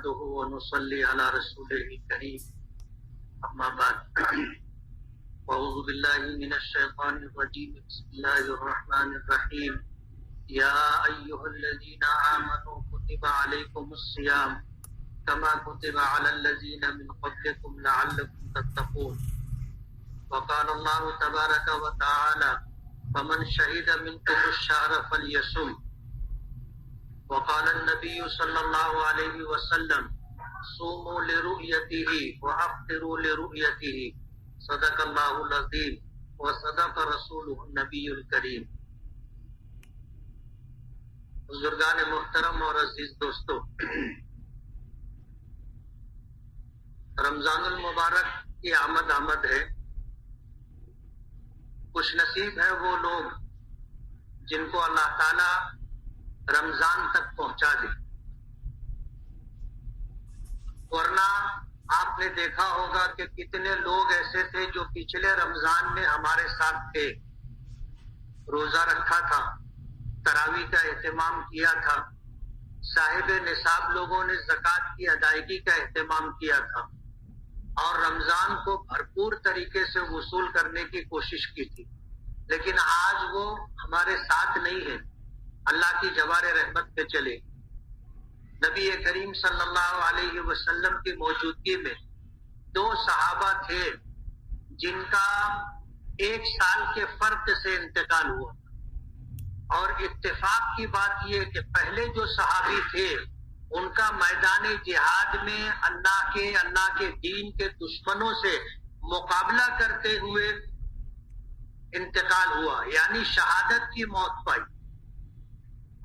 نحمده ونصلي على رسوله الكريم اما بعد اعوذ بالله من الشيطان الرجيم بسم الله الرحمن الرحيم يا ايها الذين امنوا كتب عليكم الصيام كما كتب على الذين من قبلكم لعلكم تتقون وقال الله تبارك وتعالى فمن شهد منكم الشهر فليصم وقال النبي صلى الله عليه وسلم صوموا لرؤيته وافطروا لرؤيته صدق الله العظيم وصدق رسوله النبي الكريم۔ بزرگان محترم اور عزیز دوستو، رمضان المبارک کی آمد ہے۔ خوش نصیب ہے وہ لوگ جن کو اللہ تعالی رمضان تک پہنچا دے، ورنہ آپ نے دیکھا ہوگا کہ کتنے لوگ ایسے تھے جو پچھلے رمضان میں ہمارے ساتھ تھے، روزہ رکھا تھا، تراویح کا اہتمام کیا تھا، صاحب نصاب لوگوں نے زکوٰۃ کی ادائیگی کا اہتمام کیا تھا اور رمضان کو بھرپور طریقے سے وصول کرنے کی کوشش کی تھی، لیکن آج وہ ہمارے ساتھ نہیں ہے، اللہ کی جوار رحمت پہ چلے۔ نبی کریم صلی اللہ علیہ وسلم کی موجودگی میں 2 صحابہ تھے جن کا 1 سال کے فرق سے انتقال ہوا، اور اتفاق کی بات یہ کہ پہلے جو صحابی تھے ان کا میدان جہاد میں اللہ کے دین کے دشمنوں سے مقابلہ کرتے ہوئے انتقال ہوا، یعنی شہادت کی موت پائی،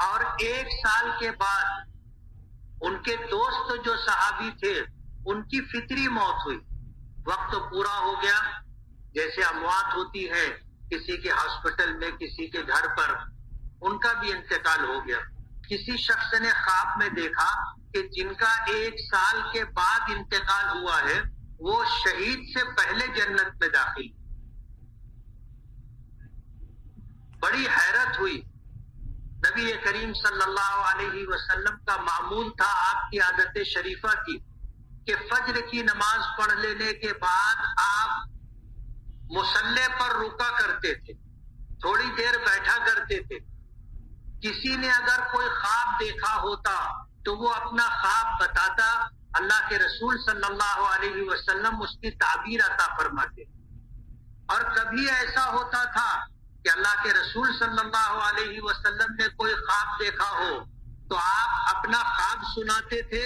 اور 1 سال کے بعد ان کے دوست جو صحابی تھے ان کی فطری موت ہوئی۔ وقت پورا ہو گیا، جیسے اموات ہوتی ہے کسی کے ہاسپٹل میں، کسی کے گھر پر، ان کا بھی انتقال ہو گیا۔ کسی شخص نے خواب میں دیکھا کہ جن کا 1 سال کے بعد انتقال ہوا ہے وہ شہید سے پہلے جنت میں داخل۔ بڑی حیرت ہوئی۔ نبی کریم صلی اللہ علیہ وسلم کا معمول تھا، آپ کی عادت شریفہ کی، کہ فجر کی نماز پڑھ لینے کے بعد آپ مصلی پر رکا کرتے تھے، تھوڑی دیر بیٹھا کرتے تھے۔ کسی نے اگر کوئی خواب دیکھا ہوتا تو وہ اپنا خواب بتاتا، اللہ کے رسول صلی اللہ علیہ وسلم اس کی تعبیر عطا فرماتے۔ اور کبھی ایسا ہوتا تھا کہ اللہ کے رسول صلی اللہ علیہ وسلم نے کوئی خواب دیکھا ہو تو آپ اپنا خواب سناتے تھے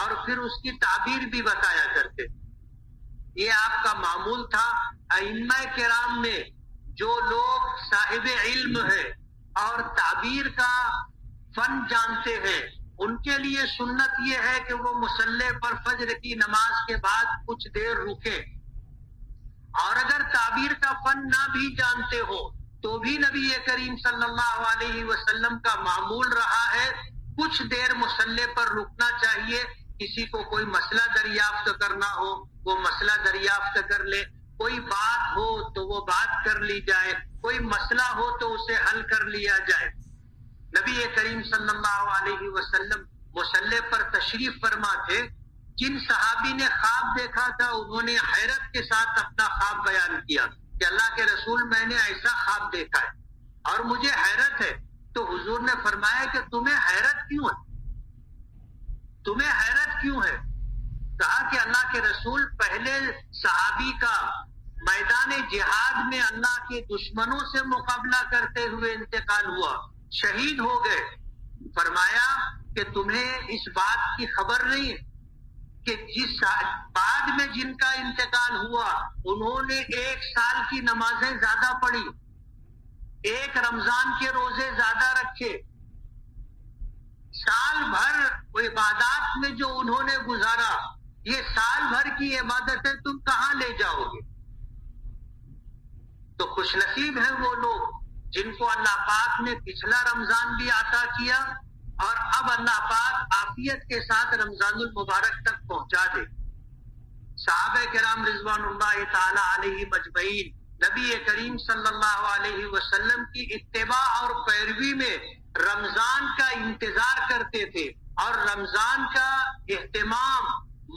اور پھر اس کی تعبیر بھی بتایا کرتے۔ یہ آپ کا معمول تھا۔ ائمہ کرام میں جو لوگ صاحب علم ہیں اور تعبیر کا فن جانتے ہیں، ان کے لیے سنت یہ ہے کہ وہ مصلی پر فجر کی نماز کے بعد کچھ دیر رکیں، اور اگر تعبیر کا فن نہ بھی جانتے ہو تو بھی نبی کریم صلی اللہ علیہ وسلم کا معمول رہا ہے کچھ دیر مصلی پر رکنا چاہیے۔ کسی کو کوئی مسئلہ دریافت کرنا ہو وہ مسئلہ دریافت کر لے، کوئی بات ہو تو وہ بات کر لی جائے، کوئی مسئلہ ہو تو اسے حل کر لیا جائے۔ نبی کریم صلی اللہ علیہ وسلم مصلی پر تشریف فرما تھے۔ جن صحابی نے خواب دیکھا تھا انہوں نے حیرت کے ساتھ اپنا خواب بیان کیا کہ اللہ کے رسول میں نے ایسا خواب دیکھا ہے اور مجھے حیرت ہے۔ تو حضور نے فرمایا کہ تمہیں حیرت کیوں ہے؟ تمہیں حیرت کیوں ہے؟ کہا کہ اللہ کے رسول پہلے صحابی کا میدان جہاد میں اللہ کے دشمنوں سے مقابلہ کرتے ہوئے انتقال ہوا، شہید ہو گئے۔ فرمایا کہ تمہیں اس بات کی خبر نہیں کہ جس بعد میں جن کا انتقال ہوا انہوں نے 1 سال کی نمازیں زیادہ پڑھی، 1 رمضان کے روزے زیادہ رکھے، سال بھر عبادات میں جو انہوں نے گزارا، یہ سال بھر کی عبادتیں تم کہاں لے جاؤ گے؟ تو خوش نصیب ہیں وہ لوگ جن کو اللہ پاک نے پچھلا رمضان بھی عطا کیا اور اب اللہ پاک عافیت کے ساتھ رمضان المبارک تک پہنچا دے۔ صحابہ کرام رضوان اللہ تعالی علیہ مجمعین نبی کریم صلی اللہ علیہ وسلم کی اتباع اور پیروی میں رمضان کا انتظار کرتے تھے اور رمضان کا اہتمام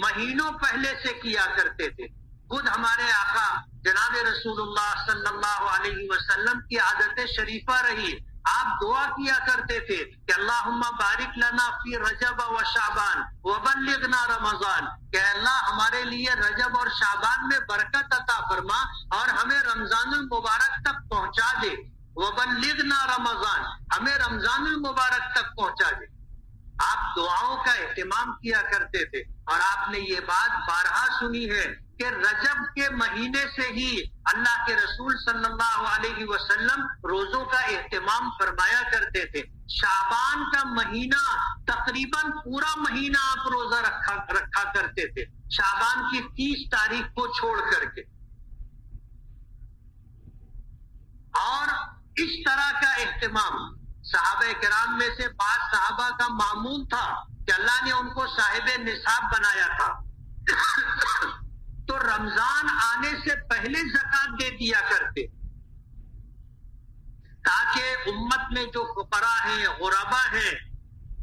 مہینوں پہلے سے کیا کرتے تھے. خود ہمارے آقا جناب رسول اللہ صلی اللہ علیہ وسلم کی عادت شریفہ رہی. آپ دعا کیا کرتے تھے کہ اللہم بارک لنا فی رجب و شعبان وبلغنا رمضان، کہ اللہ ہمارے لیے رجب اور شعبان میں برکت عطا فرما اور ہمیں رمضان المبارک تک پہنچا دے. وبلغنا رمضان، ہمیں رمضان المبارک تک پہنچا دے. آپ دعاؤں کا اہتمام کیا کرتے تھے اور آپ نے یہ بات بارہا سنی ہے کہ رجب کے مہینے سے ہی اللہ کے رسول صلی اللہ علیہ وسلم روزوں کا اہتمام فرمایا کرتے تھے. شعبان کا مہینہ تقریباً پورا مہینہ آپ روزہ رکھا کرتے تھے، شعبان کی 30 تاریخ کو چھوڑ کر کے. اور اس طرح کا اہتمام صحابہ کرام میں سے بعض صحابہ کا معمول تھا کہ اللہ نے ان کو صاحب نصاب بنایا تھا تو رمضان آنے سے پہلے زکوٰۃ دے دیا کرتے تاکہ امت میں جو فقراء ہیں، غربا ہیں،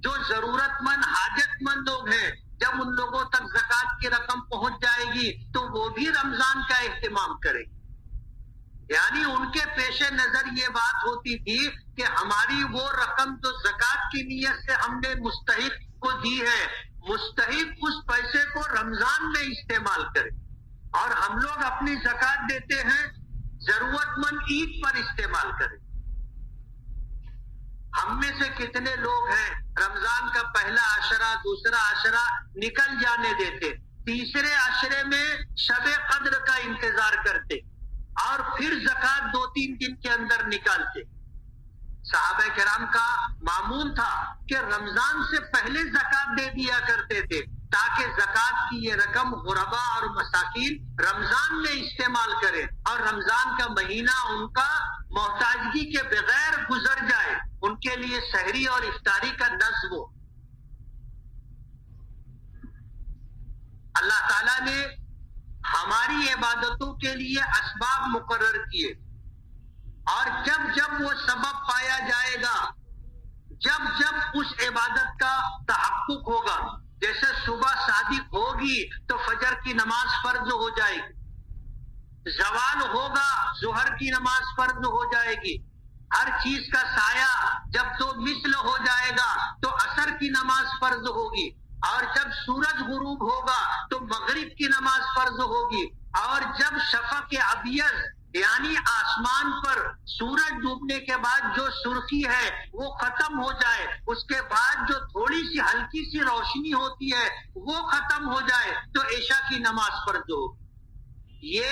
جو ضرورت مند حاجت مند لوگ ہیں، جب ان لوگوں تک زکوٰۃ کی رقم پہنچ جائے گی تو وہ بھی رمضان کا اہتمام کریں. یعنی ان کے پیش نظر یہ بات ہوتی تھی کہ ہماری وہ رقم جو زکوٰۃ کی نیت سے ہم نے مستحق کو دی ہے، مستحق اس پیسے کو رمضان میں استعمال کرے اور ہم لوگ اپنی زکوٰۃ دیتے ہیں ضرورت مند عید پر استعمال کریں. ہم میں سے کتنے لوگ ہیں رمضان کا پہلا عشرہ دوسرا عشرہ نکل جانے دیتے، تیسرے عشرے میں شب قدر کا انتظار کرتے اور پھر زکوٰۃ 2-3 دن کے اندر نکالتے. صحابہ کرام کا معمول تھا کہ رمضان سے پہلے زکوٰۃ دے دیا کرتے تھے تاکہ زکوٰۃ کی یہ رقم غربا اور مساکین رمضان میں استعمال کرے اور رمضان کا مہینہ ان کا محتاجگی کے بغیر گزر جائے، ان کے لیے سحری اور افطاری کا نظم ہو. اللہ تعالیٰ نے ہماری عبادتوں کے لیے اسباب مقرر کیے اور جب جب وہ سبب پایا جائے گا، جب جب اس عبادت کا تحقق ہوگا، جیسے صبح صادق ہوگی تو فجر کی نماز فرض ہو جائے گی، زوال ہوگا ظہر کی نماز فرض ہو جائے گی، ہر چیز کا سایہ جب تو مثل ہو جائے گا تو عصر کی نماز فرض ہوگی، اور جب سورج غروب ہوگا تو مغرب کی نماز فرض ہوگی، اور جب شفق ابیض یعنی آسمان پر سورج ڈوبنے کے بعد جو سرخی ہے وہ ختم ہو جائے، اس کے بعد جو تھوڑی سی ہلکی سی روشنی ہوتی ہے وہ ختم ہو جائے تو عشاء کی نماز فرض ہوگی. یہ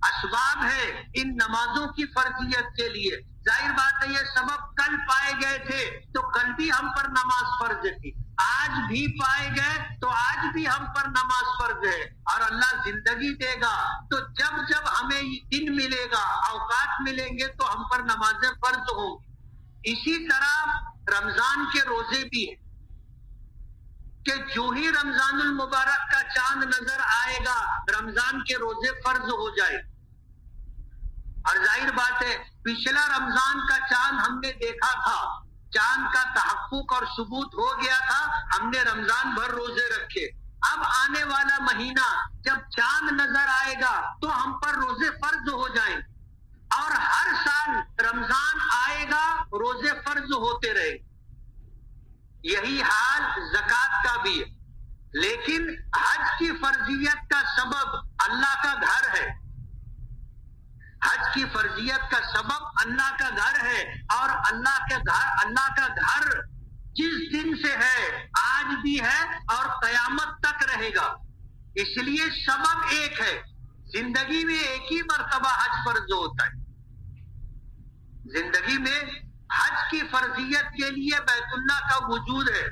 اسباب ہے ان نمازوں کی فرضیت کے لیے. ظاہر بات ہے یہ سبب کل پائے گئے تھے تو کل بھی ہم پر نماز فرض تھی، آج بھی پائے گئے تو آج بھی ہم پر نماز فرض ہے، اور اللہ زندگی دے گا تو جب جب ہمیں دن ملے گا، اوقات ملیں گے تو ہم پر نمازیں فرض ہوں گی. اسی طرح رمضان کے روزے بھی ہیں کہ جو ہی رمضان المبارک کا چاند نظر آئے گا رمضان کے روزے فرض ہو جائے. اور ظاہر بات ہے پچھلا رمضان کا چاند ہم نے دیکھا تھا، چاند کا تحقق اور ثبوت ہو گیا تھا، ہم نے رمضان بھر روزے رکھے. اب آنے والا مہینہ جب چاند نظر آئے گا تو ہم پر روزے فرض ہو جائیں گے، اور ہر سال رمضان آئے گا روزے فرض ہوتے رہے. یہی حال زکوٰۃ کا بھی ہے، لیکن حج کی فرضیت کا سبب اللہ کا گھر ہے. حج کی فرضیت کا سبب اللہ کا گھر ہے، اور اللہ کا گھر جس دن سے ہے آج بھی ہے اور قیامت تک رہے گا. اس لیے سبب ایک ہے، زندگی میں ایک ہی مرتبہ حج فرض ہوتا ہے. زندگی میں حج کی فرضیت کے لیے بیت اللہ کا وجود ہے،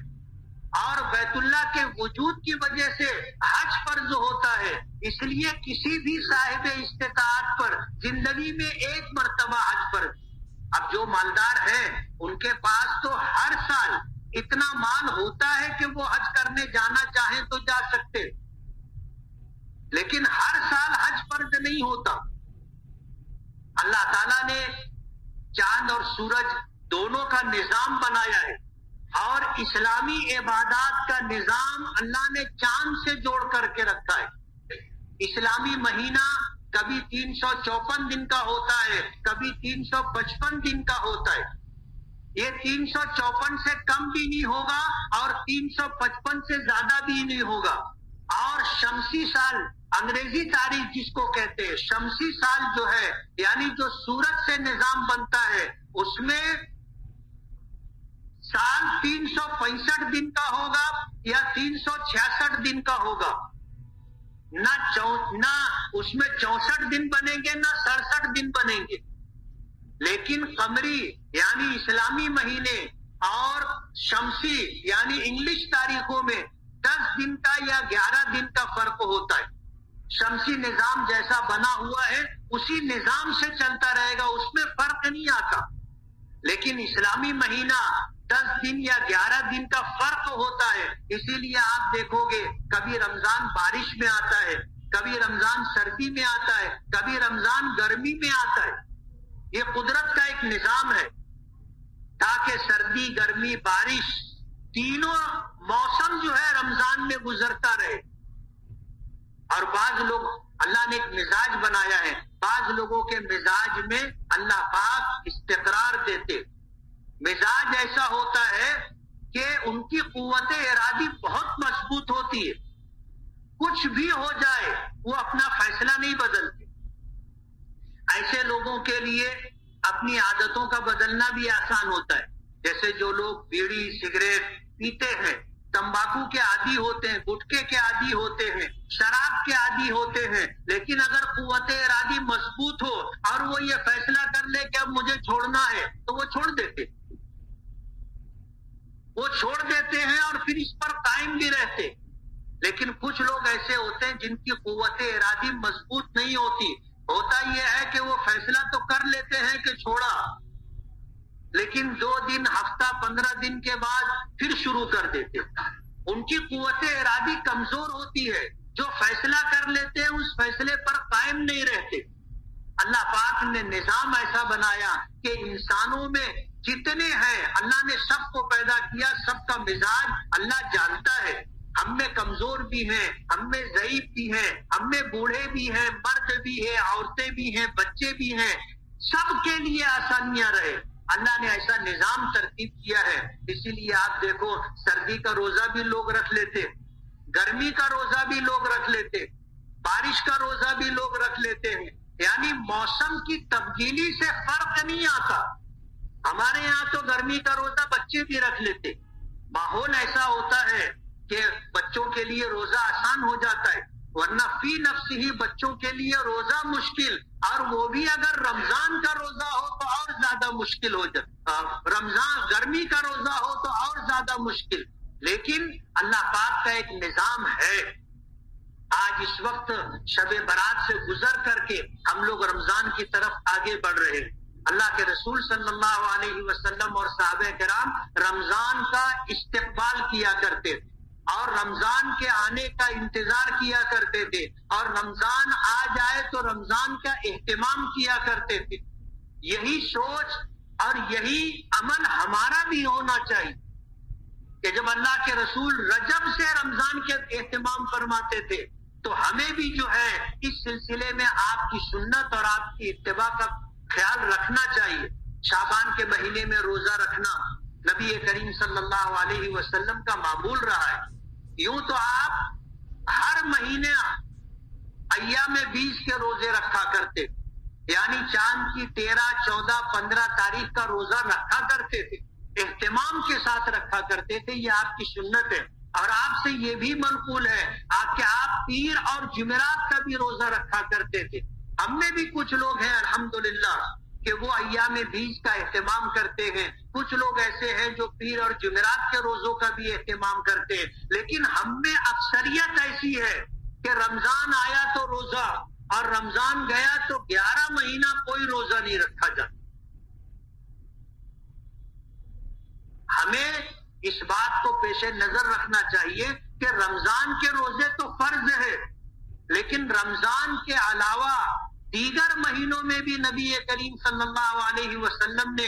اور بیت اللہ کے وجود کی وجہ سے حج فرض ہوتا ہے. اس لیے کسی بھی صاحب استطاعت پر زندگی میں ایک مرتبہ حج فرض. اب جو مالدار ہیں ان کے پاس تو ہر سال اتنا مال ہوتا ہے کہ وہ حج کرنے جانا چاہیں تو جا سکتے، لیکن ہر سال حج فرض نہیں ہوتا. اللہ تعالیٰ نے چاند اور سورج دونوں کا نظام بنایا ہے، اور اسلامی عبادات نظام اللہ نے چاند سے جوڑ کر کے رکھا ہے. اسلامی مہینہ کبھی 354 دن کا ہوتا ہے، کبھی 355 دن کا ہوتا ہے. یہ 354 سے کم بھی نہیں ہوگا اور 355 سے زیادہ بھی نہیں ہوگا. اور شمسی سال، انگریزی تاریخ جس کو کہتے ہیں، شمسی سال جو ہے یعنی جو سورج سے نظام بنتا ہے، اس میں سال 365 دن کا ہوگا یا 366 دن کا ہوگا. نہ اس میں 64 دن بنیں گے نہ 67 دن بنیں گے. لیکن قمری یعنی اسلامی مہینے اور شمسی یعنی انگلش تاریخوں میں 10 دن کا یا 11 دن کا فرق ہوتا ہے. شمسی نظام جیسا بنا ہوا ہے اسی نظام سے چلتا رہے گا، اس میں فرق نہیں آتا. لیکن اسلامی مہینہ 10 دن یا 11 دن کا فرق ہوتا ہے. اسی لیے آپ دیکھو گے کبھی رمضان بارش میں آتا ہے، کبھی رمضان سردی میں آتا ہے، کبھی رمضان گرمی میں آتا ہے. یہ قدرت کا ایک نظام ہے تاکہ سردی، گرمی، بارش تینوں موسم جو ہے رمضان میں گزرتا رہے. اور بعض لوگ، اللہ نے ایک مزاج بنایا ہے، بعض لوگوں کے مزاج میں اللہ پاک استقرار دیتے. مزاج ایسا ہوتا ہے کہ ان کی قوت ارادی بہت مضبوط ہوتی ہے، کچھ بھی ہو جائے وہ اپنا فیصلہ نہیں بدلتے. ایسے لوگوں کے لیے اپنی عادتوں کا بدلنا بھی آسان ہوتا ہے. جیسے جو لوگ بیڑی سگریٹ پیتے ہیں، تمباکو کے عادی ہوتے ہیں، گٹکے کے عادی ہوتے ہیں، شراب کے عادی ہوتے ہیں، لیکن اگر قوت ارادی مضبوط ہو اور وہ یہ فیصلہ کر لے کہ اب مجھے چھوڑنا ہے تو وہ چھوڑ دیتے ہیں اور پھر اس پر قائم بھی رہتے. لیکن کچھ لوگ ایسے ہوتے ہیں جن کی قوت ارادی مضبوط نہیں ہوتی. ہوتا یہ ہے کہ وہ فیصلہ تو کر لیتے ہیں کہ چھوڑا، لیکن 2 دن، ہفتہ، 15 دن کے بعد پھر شروع کر دیتے. ان کی قوت ارادی کمزور ہوتی ہے، جو فیصلہ کر لیتے ہیں اس فیصلے پر قائم نہیں رہتے. اللہ پاک نے نظام ایسا بنایا کہ انسانوں میں جتنے ہیں اللہ نے سب کو پیدا کیا، سب کا مزاج اللہ جانتا ہے. ہم میں کمزور بھی ہیں، ہم میں ضعیف بھی ہیں، ہم میں بوڑھے بھی ہیں، مرد بھی ہیں، عورتیں بھی ہیں، بچے بھی ہیں. سب کے لیے آسانیاں رہے، اللہ نے ایسا نظام ترتیب کیا ہے. اسی لیے آپ دیکھو سردی کا روزہ بھی لوگ رکھ لیتے، گرمی کا روزہ بھی لوگ رکھ لیتے، بارش کا روزہ بھی لوگ رکھ لیتے ہیں. یعنی موسم کی تبدیلی سے فرق نہیں آتا. ہمارے یہاں تو گرمی کا روزہ بچے بھی رکھ لیتے. ماحول ایسا ہوتا ہے کہ بچوں کے لیے روزہ آسان ہو جاتا ہے، ورنہ فی نفس ہی بچوں کے لیے روزہ مشکل، اور وہ بھی اگر رمضان کا روزہ ہو تو اور زیادہ مشکل ہو جاتا. رمضان گرمی کا روزہ ہو تو اور زیادہ مشکل. لیکن اللہ پاک کا ایک نظام ہے. آج اس وقت شب برات سے گزر کر کے ہم لوگ رمضان کی طرف آگے بڑھ رہے ہیں. اللہ کے رسول صلی اللہ علیہ وسلم اور صحابہ کرام رمضان کا استقبال کیا کرتے تھے اور رمضان کے آنے کا انتظار کیا کرتے تھے، اور رمضان آ جائے تو رمضان کا اہتمام کیا کرتے تھے. یہی سوچ اور یہی عمل ہمارا بھی ہونا چاہیے کہ جب اللہ کے رسول رجب سے رمضان کے اہتمام فرماتے تھے تو ہمیں بھی جو ہے اس سلسلے میں آپ کی سنت اور آپ کی اتباع کا خیال رکھنا چاہیے. شعبان کے مہینے میں روزہ رکھنا نبی کریم صلی اللہ علیہ وسلم کا معمول رہا ہے. یوں تو آپ ہر مہینے ایام 20 کے روزے رکھا کرتے، یعنی چاند کی 13، 14، 15 تاریخ کا روزہ رکھا کرتے تھے، اہتمام کے ساتھ رکھا کرتے تھے. یہ آپ کی سنت ہے. اور آپ سے یہ بھی منقول ہے کہ آپ پیر اور جمعرات کا بھی روزہ رکھا کرتے تھے. ہم میں بھی کچھ لوگ ہیں الحمدللہ کہ وہ ایام 20 کا اہتمام کرتے ہیں. کچھ لوگ ایسے ہیں جو پیر اور جمعرات کے روزوں کا بھی اہتمام کرتے ہیں. لیکن ہم میں اکثریت ایسی ہے کہ رمضان آیا تو روزہ اور رمضان گیا تو 11 مہینہ کوئی روزہ نہیں رکھا جاتا. ہمیں اس بات کو پیش نظر رکھنا چاہیے کہ رمضان کے روزے تو فرض ہے، لیکن رمضان کے علاوہ دیگر مہینوں میں بھی نبی کریم صلی اللہ علیہ وسلم نے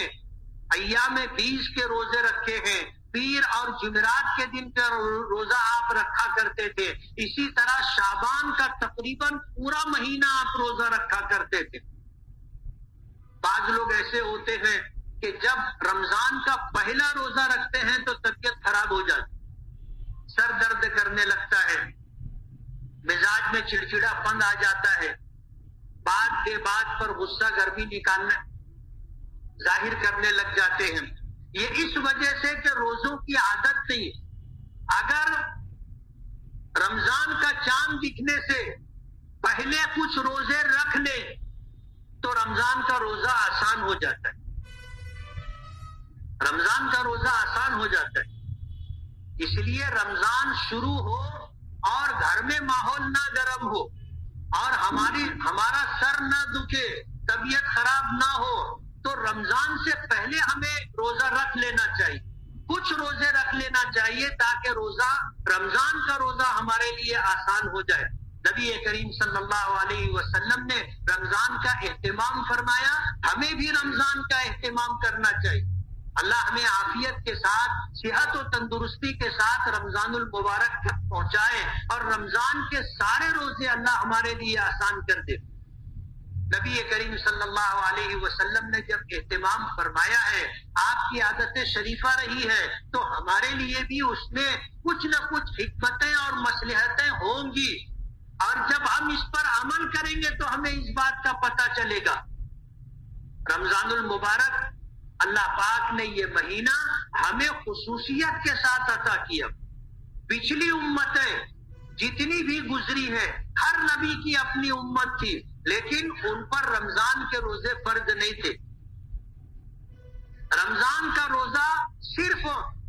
ایام 20 کے روزے رکھے ہیں. پیر اور جمعرات کے دن کا روزہ آپ رکھا کرتے تھے، اسی طرح شعبان کا تقریباً پورا مہینہ آپ روزہ رکھا کرتے تھے۔ بعض لوگ ایسے ہوتے ہیں کہ جب رمضان کا پہلا روزہ رکھتے ہیں تو طبیعت خراب ہو جاتی، سر درد کرنے لگتا ہے، مزاج میں چڑچڑا پن آ جاتا ہے، بات کے بات پر غصہ گرمی نکالنا ظاہر کرنے لگ جاتے ہیں۔ یہ اس وجہ سے کہ روزوں کی عادت نہیں۔ اگر رمضان کا چاند دکھنے سے پہلے کچھ روزے رکھ لے تو رمضان کا روزہ آسان ہو جاتا ہے، رمضان کا روزہ آسان ہو جاتا ہے۔ اس لیے رمضان شروع ہو اور گھر میں ماحول نہ گرم ہو اور ہمارا سر نہ دکھے، طبیعت خراب نہ ہو، تو رمضان سے پہلے ہمیں روزہ رکھ لینا چاہیے، کچھ روزے رکھ لینا چاہیے تاکہ رمضان کا روزہ ہمارے لیے آسان ہو جائے۔ نبی کریم صلی اللہ علیہ وسلم نے رمضان کا اہتمام فرمایا، ہمیں بھی رمضان کا اہتمام کرنا چاہیے۔ اللہ ہمیں عافیت کے ساتھ، صحت و تندرستی کے ساتھ رمضان المبارک تک پہنچائے اور رمضان کے سارے روزے اللہ ہمارے لیے آسان کر دے۔ نبی کریم صلی اللہ علیہ وسلم نے جب اہتمام فرمایا ہے، آپ کی عادت شریفہ رہی ہے، تو ہمارے لیے بھی اس میں کچھ نہ کچھ حکمتیں اور مصلحتیں ہوں گی، اور جب ہم اس پر عمل کریں گے تو ہمیں اس بات کا پتہ چلے گا۔ رمضان المبارک اللہ پاک نے یہ مہینہ ہمیں خصوصیت کے ساتھ عطا کیا۔ پچھلی امتیں جتنی بھی گزری ہے، ہر نبی کی اپنی امت تھی، لیکن ان پر رمضان کے روزے فرض نہیں تھے۔ رمضان کا روزہ صرف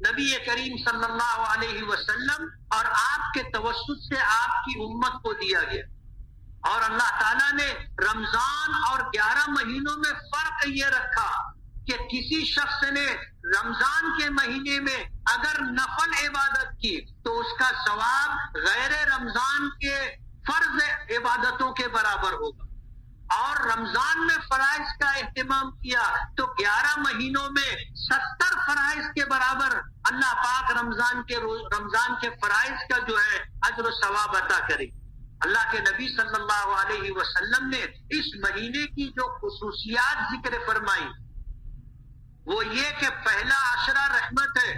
نبی کریم صلی اللہ علیہ وسلم اور آپ کے توسط سے آپ کی امت کو دیا گیا، اور اللہ تعالیٰ نے رمضان اور 11 مہینوں میں فرق یہ رکھا کہ کسی شخص نے رمضان کے مہینے میں اگر نفل عبادت کی تو اس کا ثواب غیر رمضان کے فرض عبادتوں کے برابر ہوگا، اور رمضان میں فرائض کا اہتمام کیا تو 11 مہینوں میں 70 فرائض کے برابر اللہ پاک رمضان کے فرائض کا جو ہے اجر و ثواب عطا کرے۔ اللہ کے نبی صلی اللہ علیہ وسلم نے اس مہینے کی جو خصوصیات ذکر فرمائی وہ یہ کہ پہلا عشرہ رحمت ہے،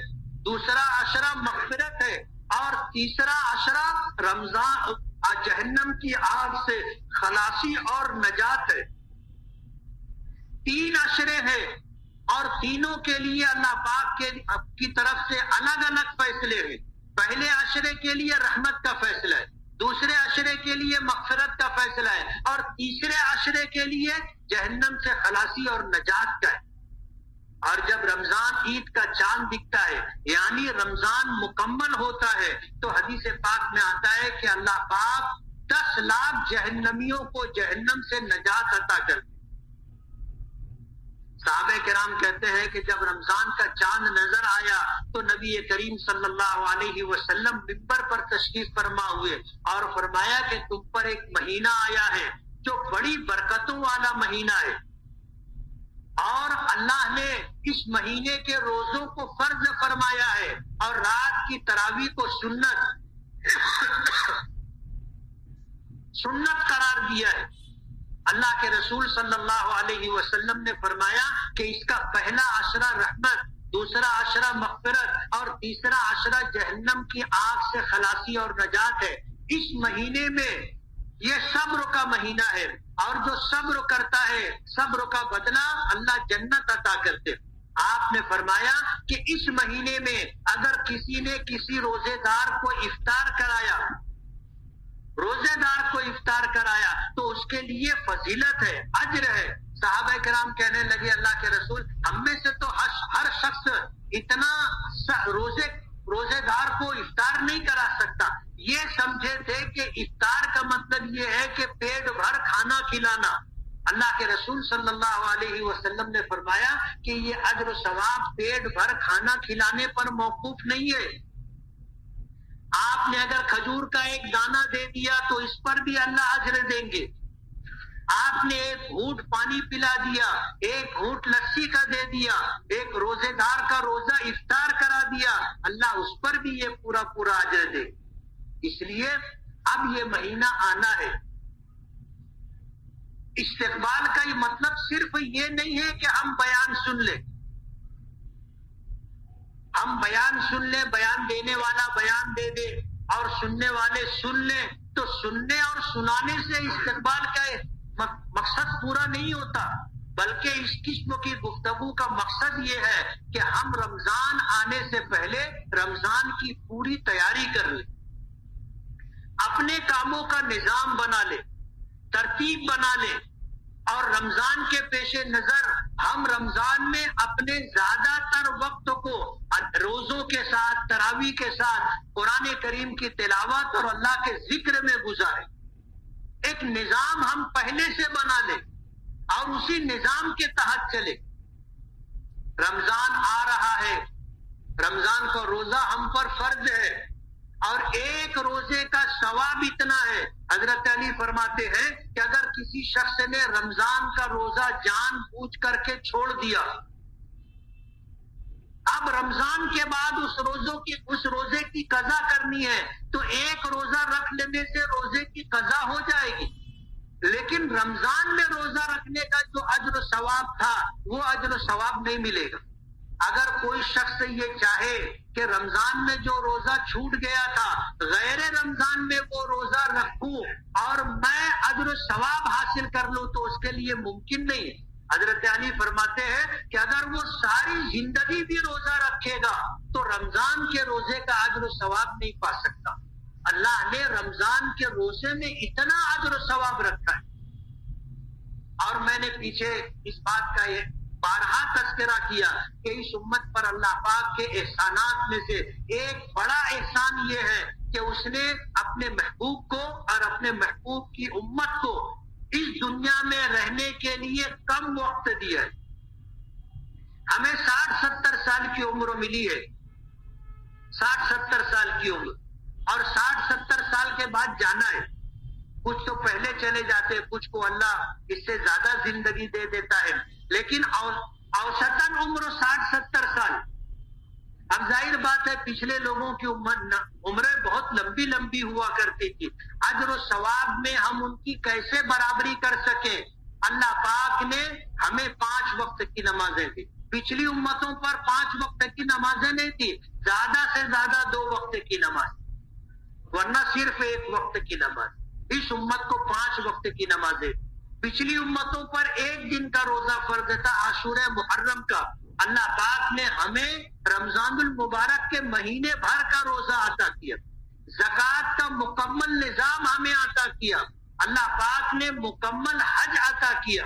دوسرا عشرہ مغفرت ہے، اور تیسرا عشرہ رمضان جہنم کی آگ سے خلاصی اور نجات ہے۔ 3 عشرے ہیں اور تینوں کے لیے اللہ پاک کی طرف سے الگ الگ فیصلے ہیں۔ پہلے عشرے کے لیے رحمت کا فیصلہ ہے، دوسرے عشرے کے لیے مغفرت کا فیصلہ ہے، اور تیسرے عشرے کے لیے جہنم سے خلاصی اور نجات کا ہے۔ اور جب رمضان عید کا چاند دکھتا ہے یعنی رمضان مکمل ہوتا ہے تو حدیث پاک میں آتا ہے کہ اللہ پاک 10 لاکھ جہنمیوں کو جہنم سے نجات عطا کرتے۔ صحابہ کرام کہتے ہیں کہ جب رمضان کا چاند نظر آیا تو نبی کریم صلی اللہ علیہ وسلم ممبر پر تشریف فرما ہوئے اور فرمایا کہ تم پر ایک مہینہ آیا ہے جو بڑی برکتوں والا مہینہ ہے، اور اللہ نے اس مہینے کے روزوں کو فرض فرمایا ہے اور رات کی تراویح کو سنت قرار دیا ہے۔ اللہ کے رسول صلی اللہ علیہ وسلم نے فرمایا کہ اس کا پہلا عشرہ رحمت، دوسرا عشرہ مغفرت اور تیسرا عشرہ جہنم کی آگ سے خلاصی اور نجات ہے۔ اس مہینے میں یہ صبر کا مہینہ ہے، اور جو صبر کرتا ہے صبر کا بدلہ اللہ جنت عطا کرتے۔ آپ نے فرمایا کہ اس مہینے میں اگر کسی نے کسی روزے دار کو افطار کرایا تو اس کے لیے فضیلت ہے، اجر ہے۔ صحابہ کرام کہنے لگے اللہ کے رسول، ہم میں سے تو ہر شخص اتنا روزے دار کو افطار نہیں کرا سکتا۔ یہ سمجھے تھے کہ افطار کا مطلب یہ ہے کہ پیٹ بھر کھانا کھلانا۔ اللہ کے رسول صلی اللہ علیہ وسلم نے فرمایا کہ یہ اجر و ثواب پیٹ بھر کھانا کھلانے پر موقوف نہیں ہے۔ آپ نے اگر کھجور کا ایک دانہ دے دیا تو اس پر بھی اللہ اجر دیں گے، آپ نے ایک گھونٹ پانی پلا دیا، ایک گھونٹ لسی کا دے دیا، ایک روزے دار کا روزہ افطار کرا دیا، اللہ اس پر بھی یہ پورا پورا اجر دے۔ اس لیے اب یہ مہینہ آنا ہے۔ استقبال کا یہ مطلب صرف یہ نہیں ہے کہ ہم بیان سن لیں، ہم بیان سن لیں، بیان دینے والا بیان دے دے اور سننے والے سن لیں، تو سننے اور سنانے سے استقبال کا مقصد پورا نہیں ہوتا، بلکہ اس قسم کی گفتگو کا مقصد یہ ہے کہ ہم رمضان آنے سے پہلے رمضان کی پوری تیاری کر لیں، اپنے کاموں کا نظام بنا لیں، ترتیب بنا لیں، اور رمضان کے پیش نظر ہم رمضان میں اپنے زیادہ تر وقت کو روزوں کے ساتھ، تراویح کے ساتھ، قرآن کریم کی تلاوت اور اللہ کے ذکر میں گزاریں۔ ایک نظام ہم پہلے سے بنا لیں اور اسی نظام کے تحت چلے۔ رمضان آ رہا ہے، رمضان کا روزہ ہم پر فرض ہے، اور ایک روزے کا ثواب اتنا ہے، حضرت علی فرماتے ہیں کہ اگر کسی شخص نے رمضان کا روزہ جان بوجھ کر کے چھوڑ دیا، اب رمضان کے بعد اس روزے کی قضا کرنی ہے، تو ایک روزہ رکھ لینے سے روزے کی قضا ہو جائے گی، لیکن رمضان میں روزہ رکھنے کا جو اجر و ثواب تھا وہ اجر و ثواب نہیں ملے گا۔ اگر کوئی شخص یہ چاہے کہ رمضان میں جو روزہ چھوٹ گیا تھا غیر رمضان میں وہ روزہ رکھوں اور میں اجر و ثواب حاصل کر لوں، تو اس کے لیے ممکن نہیں ہے۔ حضرت علی فرماتے ہیں کہ اگر وہ ساری زندگی بھی روزہ رکھے گا تو رمضان کے روزے کا اجر و ثواب نہیں پا سکتا۔ اللہ نے رمضان کے روزے میں اتنا اجر و ثواب رکھا ہے، اور میں نے پیچھے اس بات کا یہ بارہا تذکرہ کیا کہ اس امت پر اللہ پاک کے احسانات میں سے ایک بڑا احسان یہ ہے کہ اس نے اپنے محبوب کو اور اپنے محبوب کی امت کو اس دنیا میں رہنے کے لیے کم وقت دیا ہے۔ ہمیں 60-70 سال کی عمر ملی ہے، 60-70 سال کی عمر، اور 60-70 سال کے بعد جانا ہے۔ کچھ تو پہلے چلے جاتے، کچھ کو اللہ اس سے زیادہ زندگی دے دیتا ہے، لیکن اوسطاً عمر 60-70 سال۔ اب ظاہر بات ہے پچھلے لوگوں کی عمریں بہت لمبی لمبی ہوا کرتی تھی، اجر و ثواب میں ہم ان کی کیسے برابری کر سکیں؟ اللہ پاک نے ہمیں 5 وقت کی نمازیں دی، پچھلی امتوں پر 5 وقت کی نمازیں نہیں تھی، زیادہ سے زیادہ 2 وقت کی نماز، ورنہ صرف 1 وقت کی نماز۔ اس امت کو 5 وقت کی نمازیں، پچھلی امتوں پر 1 دن کا روزہ فرض تھا، عاشورہ محرم کا۔ اللہ پاک نے ہمیں رمضان المبارک کے مہینے بھر کا روزہ عطا کیا، زکوٰۃ کا مکمل نظام ہمیں عطا کیا، اللہ پاک نے مکمل حج عطا کیا،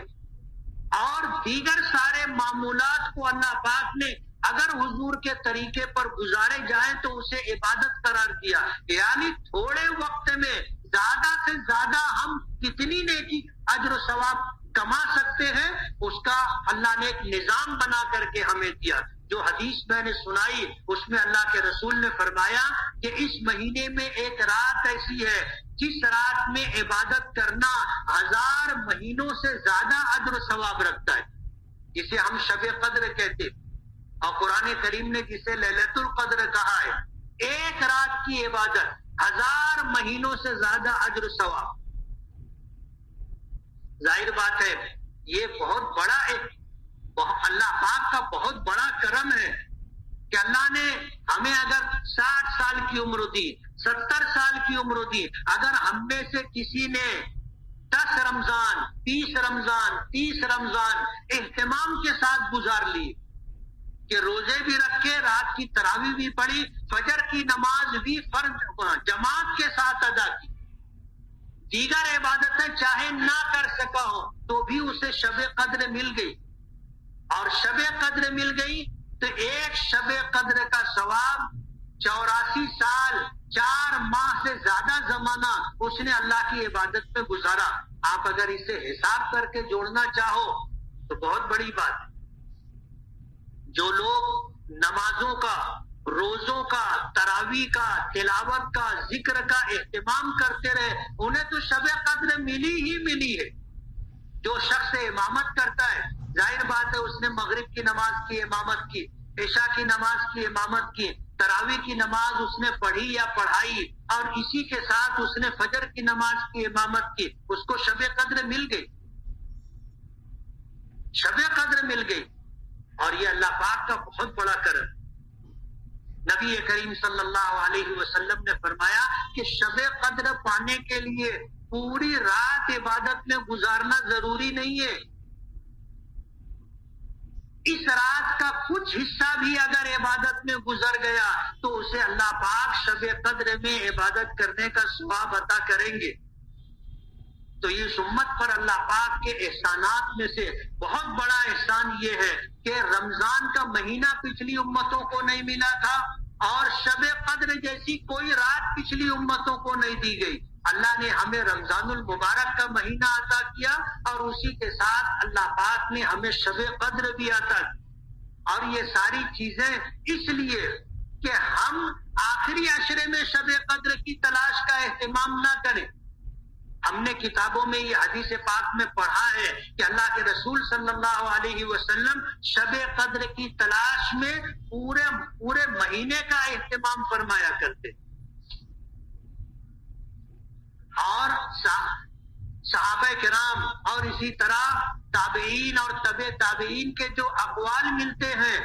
اور دیگر سارے معمولات کو اللہ پاک نے اگر حضور کے طریقے پر گزارے جائیں تو اسے عبادت قرار دیا۔ یعنی تھوڑے وقت میں زیادہ سے زیادہ ہم کتنی نیکی اجر و ثواب کما سکتے ہیں، اس کا اللہ نے ایک نظام بنا کر کے ہمیں دیا۔ جو حدیث میں نے سنائی اس میں اللہ کے رسول نے فرمایا کہ اس مہینے میں ایک رات ایسی ہے جس رات میں عبادت کرنا 1000 مہینوں سے زیادہ اجر و ثواب رکھتا ہے، جسے ہم شب قدر کہتے ہیں، اور قرآن کریم نے جسے لیلۃ القدر کہا ہے۔ ایک رات کی عبادت 1000 مہینوں سے زیادہ اجر و ثواب۔ ظاہر بات ہے یہ بہت بڑا اللہ پاک کا بہت بڑا کرم ہے کہ اللہ نے ہمیں اگر 60 سال کی عمر دی، 70 سال کی عمر دی، اگر ہم میں سے کسی نے 10 رمضان، 20 رمضان، 30 رمضان اہتمام کے ساتھ گزار لی، کہ روزے بھی رکھے، رات کی تراویح بھی پڑھی، فجر کی نماز بھی فرض جماعت کے ساتھ ادا کی، دیگر عبادتیں چاہے نہ کر سکا ہو تو بھی اسے شب قدر مل گئی، اور شب قدر مل گئی تو ایک شب قدر کا ثواب 84 سال 4 ماہ سے زیادہ زمانہ اس نے اللہ کی عبادت میں گزارا۔ آپ اگر اسے حساب کر کے جوڑنا چاہو تو بہت بڑی بات ہے۔ جو لوگ نمازوں کا، روزوں کا، تراویح کا، تلاوت کا، ذکر کا اہتمام کرتے رہے، انہیں تو شب قدر ملی ہی ملی ہے، جو شخص امامت کرتا ہے، ظاہر بات ہے اس نے مغرب کی نماز کی امامت کی، عشاء کی نماز کی امامت کی، تراویح کی نماز اس نے پڑھی یا پڑھائی، اور اسی کے ساتھ اس نے فجر کی نماز کی امامت کی، اس کو شب قدر مل گئی، شب قدر مل گئی۔ اور یہ اللہ پاک کا بہت بڑا کرم۔ نبی کریم صلی اللہ علیہ وسلم نے فرمایا کہ شب قدر پانے کے لیے پوری رات عبادت میں گزارنا ضروری نہیں ہے، اس رات کا کچھ حصہ بھی اگر عبادت میں گزر گیا تو اسے اللہ پاک شب قدر میں عبادت کرنے کا ثواب عطا کریں گے۔ تو اس امت پر اللہ پاک کے احسانات میں سے بہت بڑا احسان یہ ہے کہ رمضان کا مہینہ پچھلی امتوں کو نہیں ملا تھا، اور شب قدر جیسی کوئی رات پچھلی امتوں کو نہیں دی گئی۔ اللہ نے ہمیں رمضان المبارک کا مہینہ عطا کیا، اور اسی کے ساتھ اللہ پاک نے ہمیں شب قدر بھی عطا کی۔ اور یہ ساری چیزیں اس لیے کہ ہم آخری عشرے میں شب قدر کی تلاش کا اہتمام نہ کریں۔ ہم نے کتابوں میں یہ حدیث پاک میں پڑھا ہے کہ اللہ کے رسول صلی اللہ علیہ وسلم شب قدر کی تلاش میں پورے مہینے کا اہتمام فرمایا کرتے، اور صحابہ کرام اور اسی طرح تابعین اور تبع تابعین کے جو اقوال ملتے ہیں،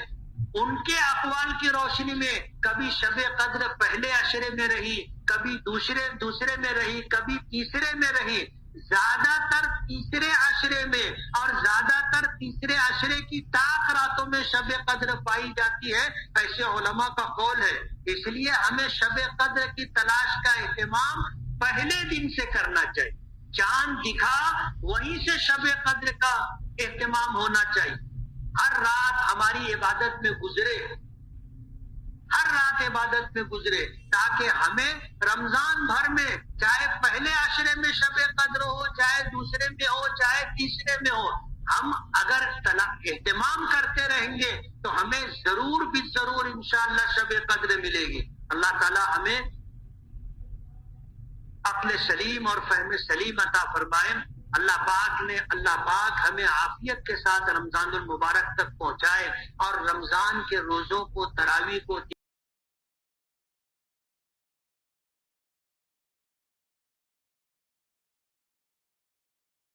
ان کے اقوال کی روشنی میں کبھی شب قدر پہلے عشرے میں رہی، کبھی دوسرے میں رہی، کبھی تیسرے میں رہی، زیادہ تر تیسرے عشرے میں، اور زیادہ تر تیسرے عشرے کی طاق راتوں میں شب قدر پائی جاتی ہے، ایسے علماء کا قول ہے۔ اس لیے ہمیں شب قدر کی تلاش کا اہتمام پہلے دن سے کرنا چاہیے، چاند دکھا وہیں سے شب قدر کا اہتمام ہونا چاہیے۔ ہر رات ہماری عبادت میں گزرے، ہر رات عبادت میں گزرے، تاکہ ہمیں رمضان بھر میں چاہے پہلے عشرے میں شب قدر ہو، چاہے دوسرے میں ہو، چاہے تیسرے میں ہو، ہم اگر اہتمام کرتے رہیں گے تو ہمیں ضرور بھی ضرور انشاءاللہ شب قدر ملے گی۔ اللہ تعالی ہمیں عقل سلیم اور فہم سلیم عطا فرمائے۔ اللہ پاک ہمیں عافیت کے ساتھ رمضان المبارک تک پہنچائے، اور رمضان کے روزوں کو، تراویح کو